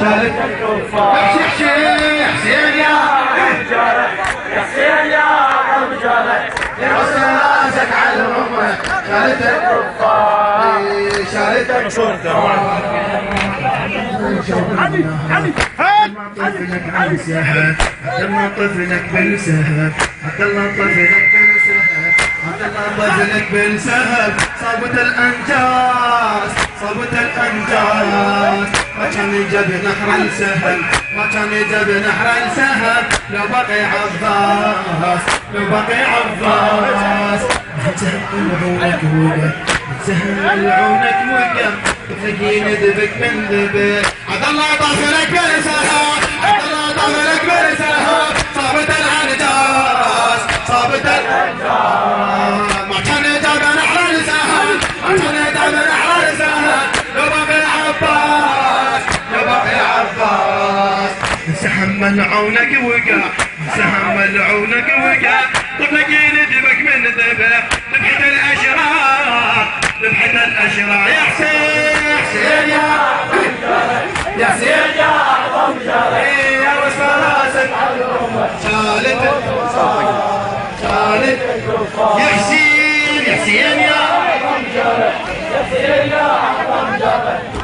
شالت الكفار. حسين يا رجالة يا حسين يا رجالة يرسل راسك على الأمة. شالت الكفار شالت الكفار. علي عطلنا طفلك بالسهل عطلنا طفلك بالسهل عطلنا طفلك بالسهل. صابت الأنجاز صابت الأنجاز ما كان يجب نحر السهل ما كان يجب نحر السهل. لو بقي عباس لو بقي عباس سهل عونك وقف سهل عونك وقف تلاقي ندبك من ذبك. عبد الله طفلك بالسهل عبد الله طفلك بالسهل. صابت الأنجاز صابت الأنجاز ما كان يجب نحر السهل ما كان يجب نحر السهل. لو بقي عباس لو بقي عباس سحمل عونك وقع سحمل عونك وقع. تلاقي ندبك من ذبح ذبحة الأشرار ذبحة الأشرار. يا حسين حسين يا حسين يا أعظم جارة يا رسل راسك على الأمة. شالت شالت يا حسين يا حسين يا أعظم جارة يا حسين يا أعظم جارة.